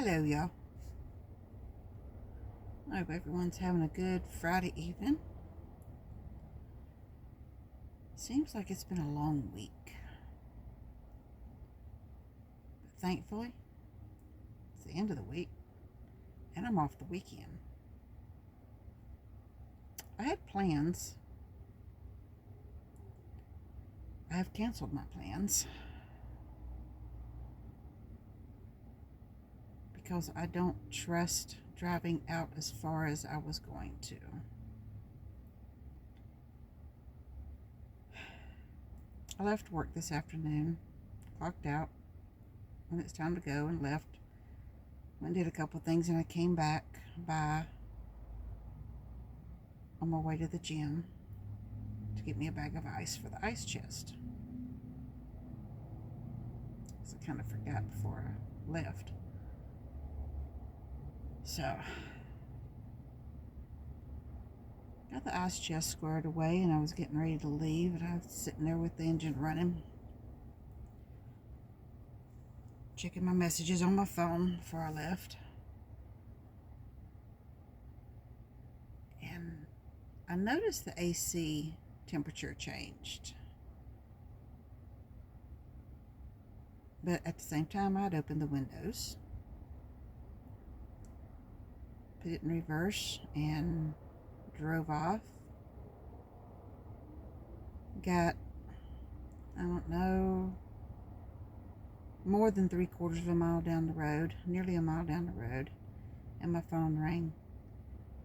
Hello, y'all. I hope everyone's having a good Friday evening. Seems like it's been a long week, but thankfully, it's the end of the week, and I'm off the weekend. I had plans. I have canceled my plans because I don't trust driving out as far as I was going to. I left work this afternoon, clocked out when it's time to go, and left. Went and did a couple things, and I came back by on my way to the gym to get me a bag of ice for the ice chest. Because I kind of forgot before I left. So, got the ice chest squared away, and I was getting ready to leave, and I was sitting there with the engine running, checking my messages on my phone before I left. And I noticed the AC temperature changed. But at the same time, I'd opened the windows, put it in reverse, and drove off. Got, I don't know, more than 3/4 of a mile down the road, nearly a mile down the road, and my phone rang,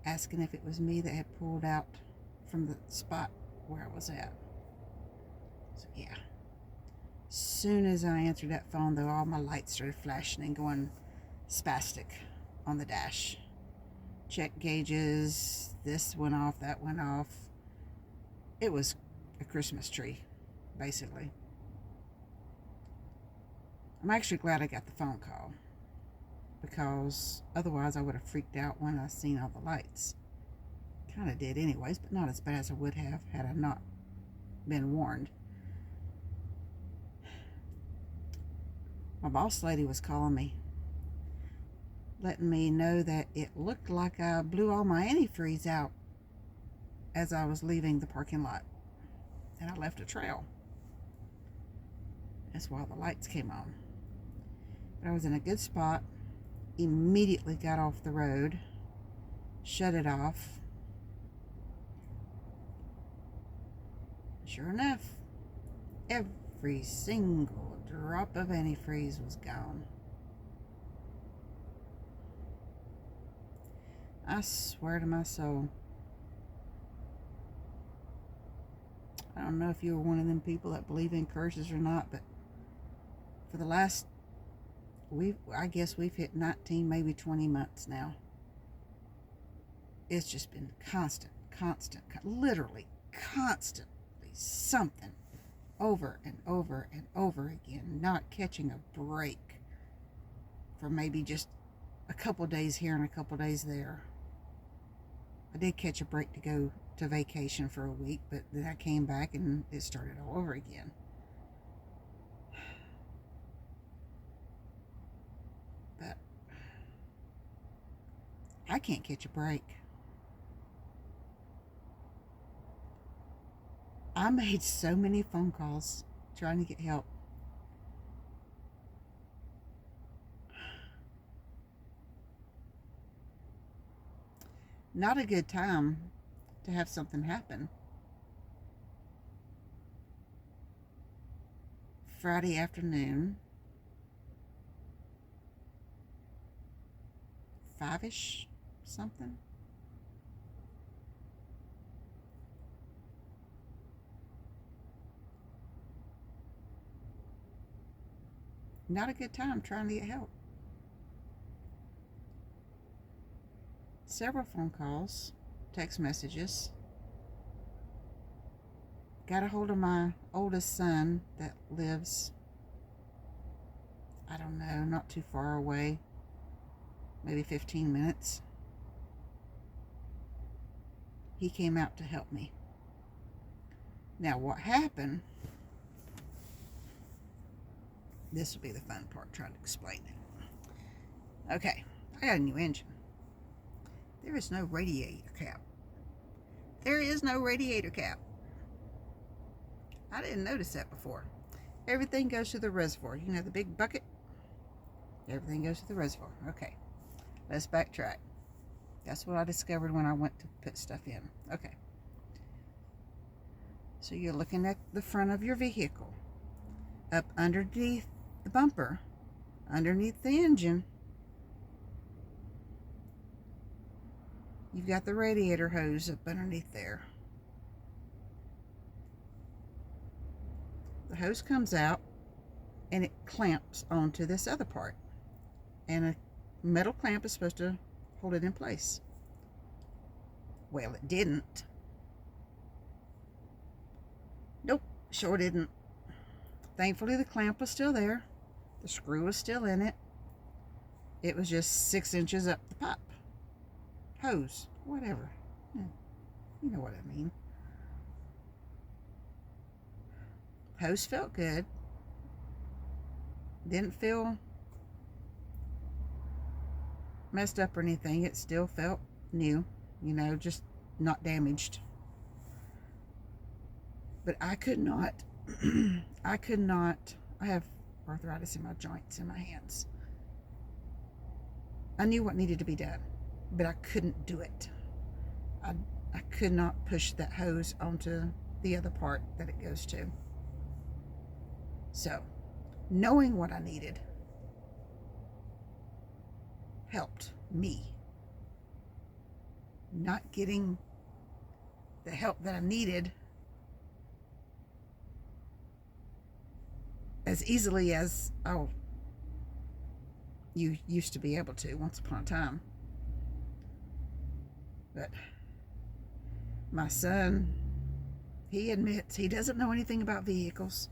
asking if it was me that had pulled out from the spot where I was at. So yeah. Soon as I answered that phone, though, all my lights started flashing and going spastic on the dash. Check gauges, this went off, that went off. It was a Christmas tree, basically. I'm actually glad I got the phone call, because otherwise I would have freaked out when I seen all the lights. Kind of did anyways, but not as bad as I would have had I not been warned. My boss lady was calling me, letting me know that it looked like I blew all my antifreeze out as I was leaving the parking lot, and I left a trail. That's why the lights came on. But I was in a good spot, immediately got off the road, shut it off. Sure enough, every single drop of antifreeze was gone. I swear to my soul. I don't know if you were one of them people that believe in curses or not, but for the last, I guess we've hit 19, maybe 20 months now. It's just been constant, literally constantly something over and over and over again, not catching a break for maybe just a couple days here and a couple days there. I did catch a break to go to vacation for a week, but then I came back and it started all over again. But I can't catch a break. I made so many phone calls trying to get help. Not a good time to have something happen. Friday afternoon, 5-ish something. Not a good time trying to get help. Several phone calls, text messages. Got a hold of my oldest son that lives, I don't know, not too far away, maybe 15 minutes. He came out to help me. Now, what happened, this will be the fun part, trying to explain it. Okay, I got a new engine. There is no radiator cap. There is no radiator cap. I didn't notice that before. Everything goes to the reservoir. You know, the big bucket? Everything goes to the reservoir. Okay, let's backtrack. That's what I discovered when I went to put stuff in. Okay. So you're looking at the front of your vehicle. Up underneath the bumper, underneath the engine, you've got the radiator hose up underneath there. The hose comes out and it clamps onto this other part. And a metal clamp is supposed to hold it in place. Well, it didn't. Nope, sure didn't. Thankfully, the clamp was still there. The screw was still in it. It was just 6 inches up the pipe. Hose, whatever. Yeah, you know what I mean. Hose felt good. Didn't feel messed up or anything. It still felt new, you know, just not damaged. But I could not, I have arthritis in my joints and my hands. I knew what needed to be done, but I couldn't do it. I could not push that hose onto the other part that it goes to. So, knowing what I needed helped me. Not getting the help that I needed as easily as you used to be able to once upon a time. But my son, he admits he doesn't know anything about vehicles.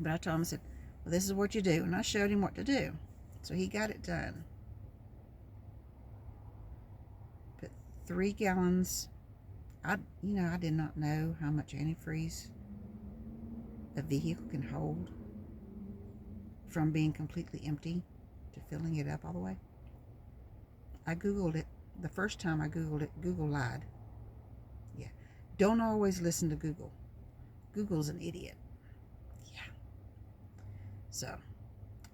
But I told him, I said, well, this is what you do. And I showed him what to do. So he got it done. Put 3 gallons. I did not know how much antifreeze a vehicle can hold from being completely empty to filling it up all the way. I Googled it. The first time I Googled it, Google lied. Yeah. Don't always listen to Google. Google's an idiot. Yeah. So,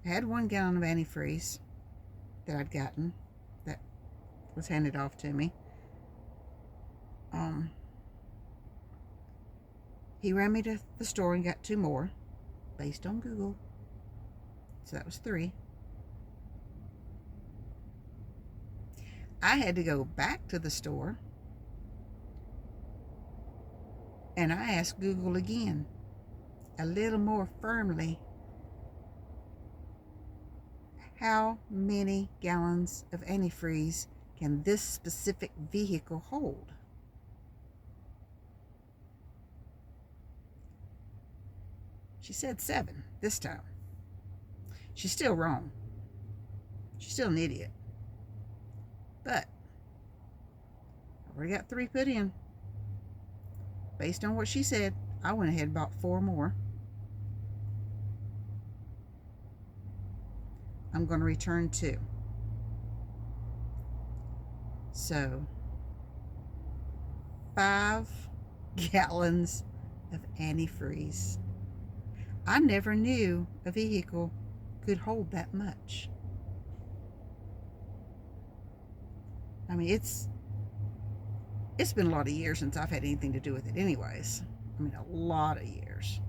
I had 1 gallon of antifreeze that I'd gotten that was handed off to me. He ran me to the store and got 2 more based on Google. So that was 3. I had to go back to the store and I asked Google again, a little more firmly, how many gallons of antifreeze can this specific vehicle hold? She said 7 this time. She's still wrong. She's still an idiot. But I already got 3 put in. Based on what she said, I went ahead and bought 4 more. I'm going to return 2. So 5 gallons of antifreeze. I never knew a vehicle could hold that much. I mean, it's been a lot of years since I've had anything to do with it anyways. I mean, a lot of years.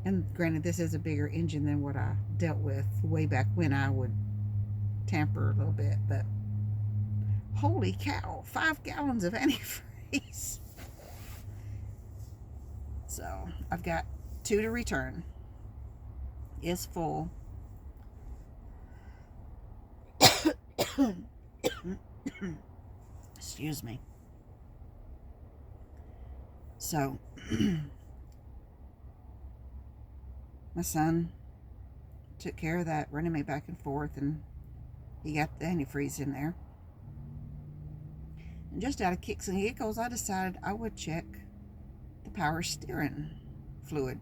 And granted, this is a bigger engine than what I dealt with way back when I would tamper a little bit, but holy cow, 5 gallons of antifreeze. So I've got 2 to return. It's full. Excuse me. So my son took care of that, running me back and forth, and he got the antifreeze in there. And just out of kicks and giggles, I decided I would check the power steering fluid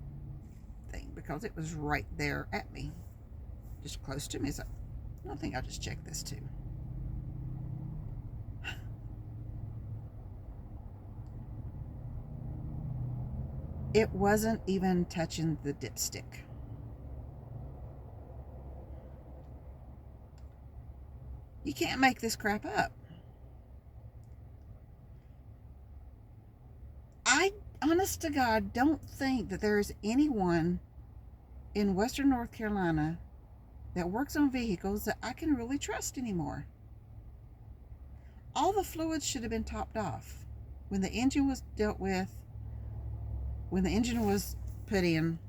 thing because it was right there at me. just close to me. So I don't think I'll just check this too. It wasn't even touching the dipstick. You can't make this crap up. I, honest to God, don't think that there is anyone in Western North Carolina that works on vehicles that I can really trust anymore. All the fluids should have been topped off. When the engine was dealt with, when the engine was put in,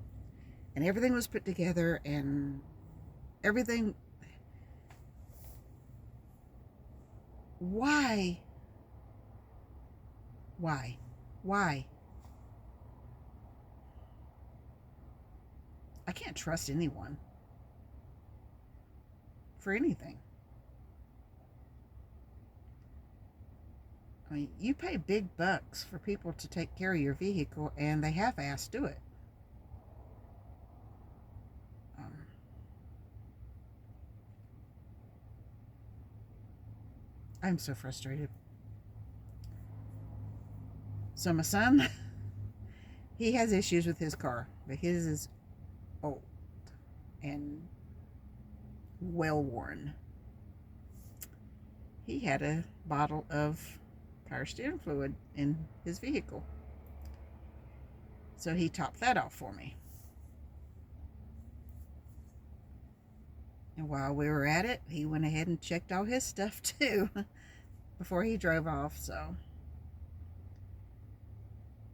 and everything was put together, and everything. Why? Why? Why? I can't trust anyone for anything. I mean, you pay big bucks for people to take care of your vehicle, and they half-ass do it. Um, I'm so frustrated. So my son, he has issues with his car, but his is old and well worn. He had a bottle of power steering fluid in his vehicle, so he topped that off for me. And while we were at it, he went ahead and checked all his stuff too before he drove off. So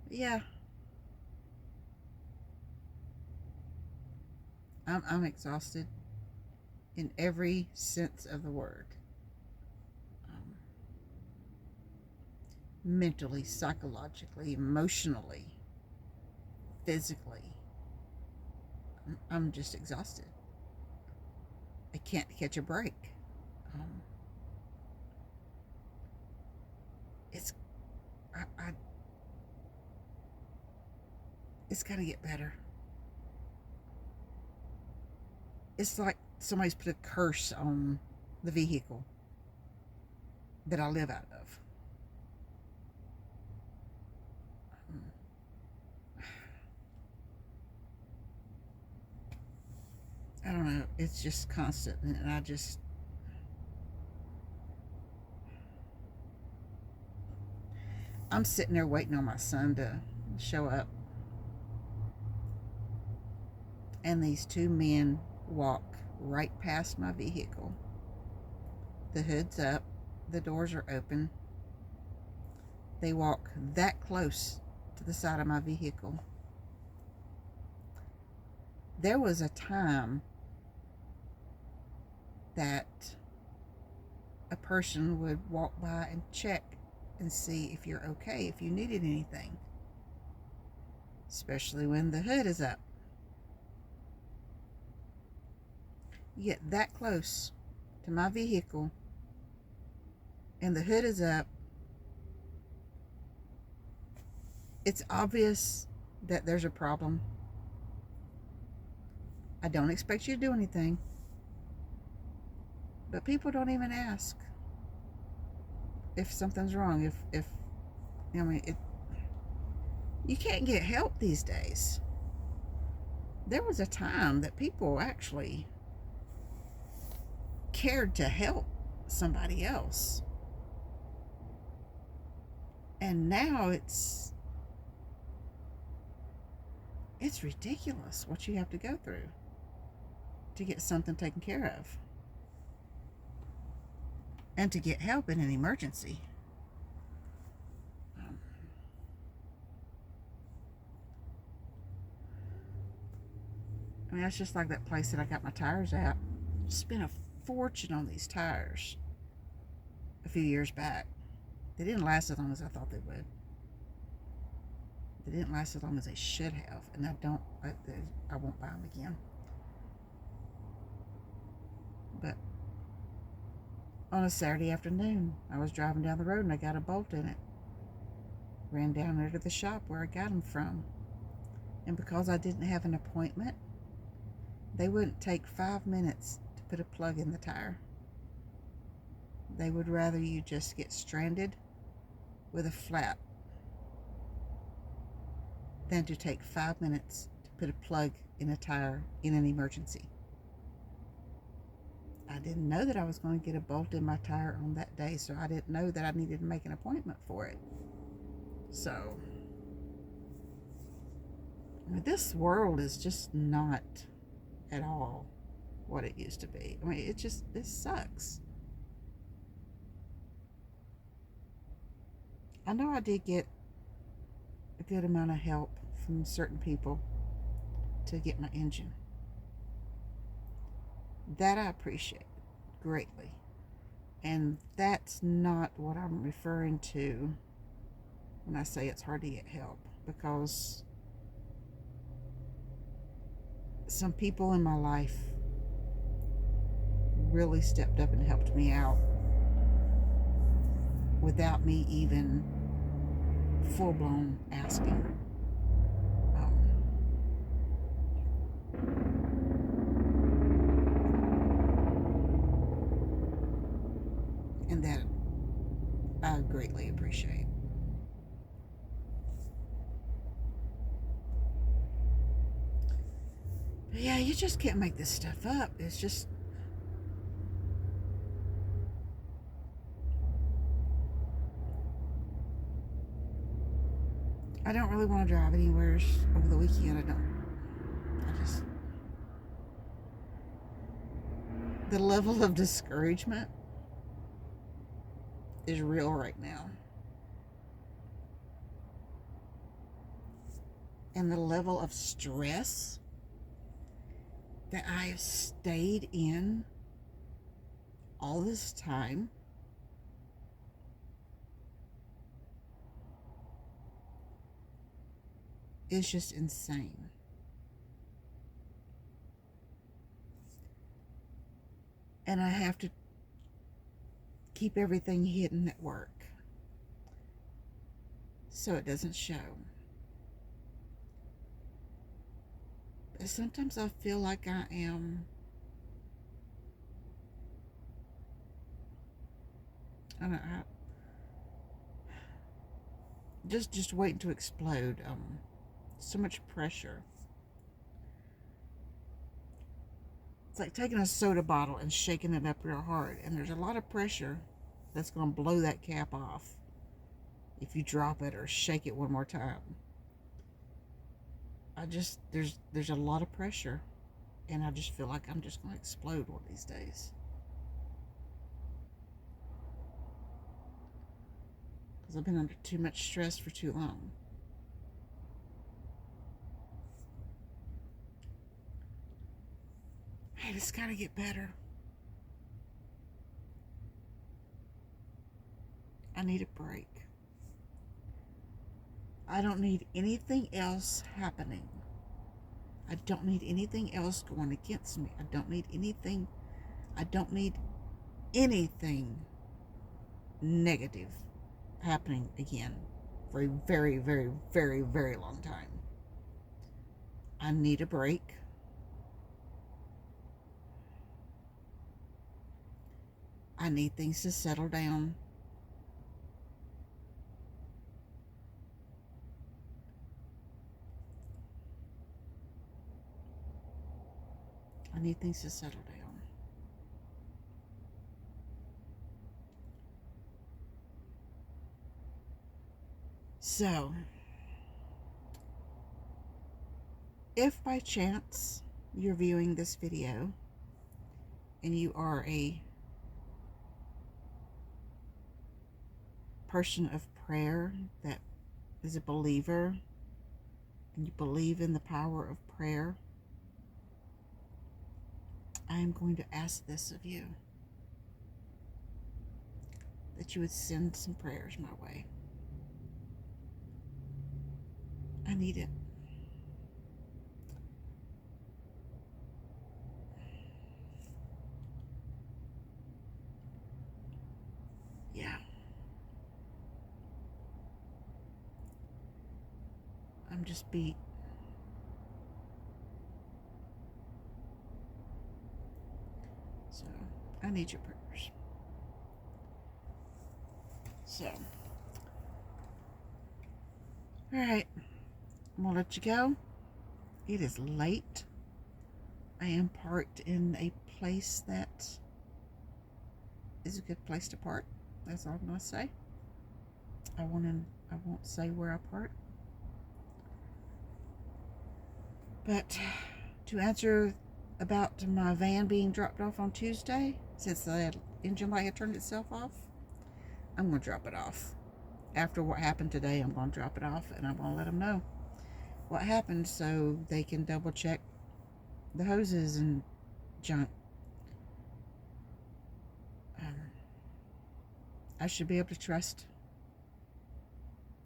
yeah, I'm exhausted in every sense of the word. Um, Mentally, psychologically, emotionally, physically. I'm just exhausted. I can't catch a break. Um, it's I it's got to get better. It's like somebody's put a curse on the vehicle that I live out of. I don't know. It's just constant, and I'm sitting there waiting on my son to show up, and these two men walk right past my vehicle. The hood's up, the doors are open. They walk that close to the side of my vehicle. There was a time that a person would walk by and check and see if you're okay, if you needed anything, especially when the hood is up. You get that close to my vehicle and the hood is up, it's obvious that there's a problem. I don't expect you to do anything, but people don't even ask if something's wrong. If I mean, you can't get help these days. There was a time that people actually cared to help somebody else, and now it's ridiculous what you have to go through to get something taken care of and to get help in an emergency. I mean, that's just like that place that I got my tires at. Spent a fortune on these tires a few years back. They didn't last as long as I thought they would. They didn't last as long as they should have, and I won't buy them again. But on a Saturday afternoon, I was driving down the road and I got a bolt in it. Ran down there to the shop where I got them from. And because I didn't have an appointment, They wouldn't take 5 minutes to put a plug in the tire. They would rather you just get stranded with a flat than to take 5 minutes to put a plug in a tire in an emergency. I didn't know that I was going to get a bolt in my tire on that day, so I didn't know that I needed to make an appointment for it. So, this world is just not at all what it used to be. I mean, this sucks. I know I did get a good amount of help from certain people to get my engine. That I appreciate greatly. And that's not what I'm referring to when I say it's hard to get help, because some people in my life really stepped up and helped me out without me even full-blown asking. And that I greatly appreciate. But yeah, you just can't make this stuff up. It's just, I don't really want to drive anywhere over the weekend. The level of discouragement is real right now. And the level of stress that I have stayed in all this time is just insane. And I have to keep everything hidden at work so it doesn't show. But sometimes I feel like I am, I don't know, just waiting to explode. So much pressure. It's like taking a soda bottle and shaking it up real hard, and there's a lot of pressure that's going to blow that cap off if you drop it or shake it one more time. There's a lot of pressure, and I just feel like I'm just going to explode one of these days. Because I've been under too much stress for too long. Hey, it's got to get better. I need a break. I don't need anything else happening. I don't need anything else going against me. I don't need anything negative happening again for a very, very, very, very long time. I need a break. I need things to settle down. I need things to settle down. So, if by chance you're viewing this video and you are a person of prayer that is a believer and you believe in the power of prayer, I am going to ask this of you, that you would send some prayers my way. I need it. Yeah. I'm just beat. So I need your prayers. So, all right, I'm gonna let you go. It is late. I am parked in a place that is a good place to park. That's all I'm gonna say. I won't say where I park. But to answer about my van being dropped off on Tuesday, since the engine light had turned itself off, I'm going to drop it off. After what happened today, I'm going to drop it off, and I'm going to let them know what happened so they can double check the hoses and junk. I should be able to trust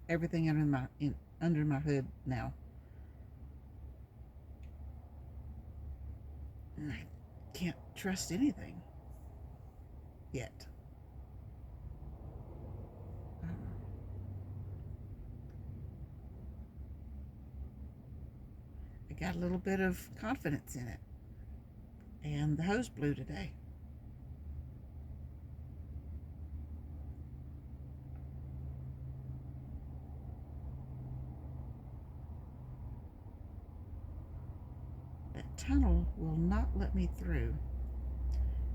everything under my hood now. And I can't trust anything yet. I got a little bit of confidence in it. And the hose blew today. That tunnel will not let me through.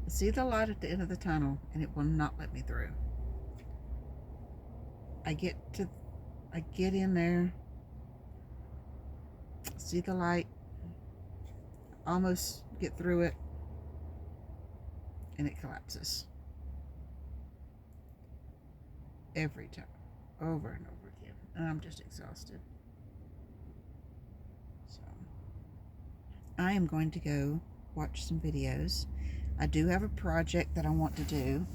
I see the light at the end of the tunnel, and it will not let me through. I get in there, see the light, almost get through it, and it collapses. Every time, over and over again. And I'm just exhausted. So, I am going to go watch some videos. I do have a project that I want to do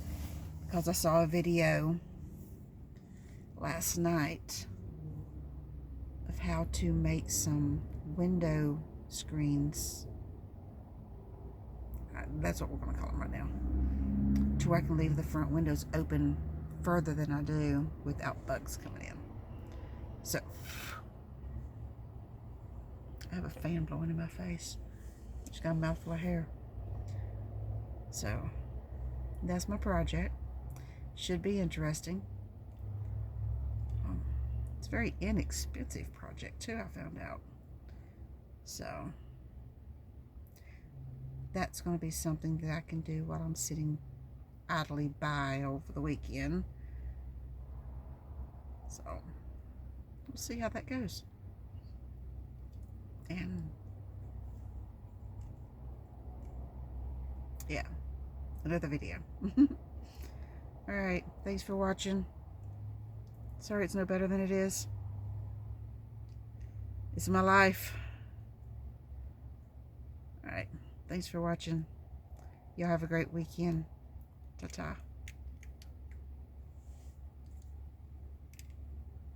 because I saw a video last night of how to make some window screens. That's what we're going to call them right now. To where I can leave the front windows open further than I do without bugs coming in. So, I have a fan blowing in my face. Just got a mouthful of hair. So, that's my project. Should be interesting. It's a very inexpensive project too, I found out. So, that's going to be something that I can do while I'm sitting idly by over the weekend. So, we'll see how that goes. And, yeah, another video. Alright, thanks for watching. Sorry it's no better than it is. It's my life. Alright, thanks for watching. Y'all have a great weekend. Ta-ta.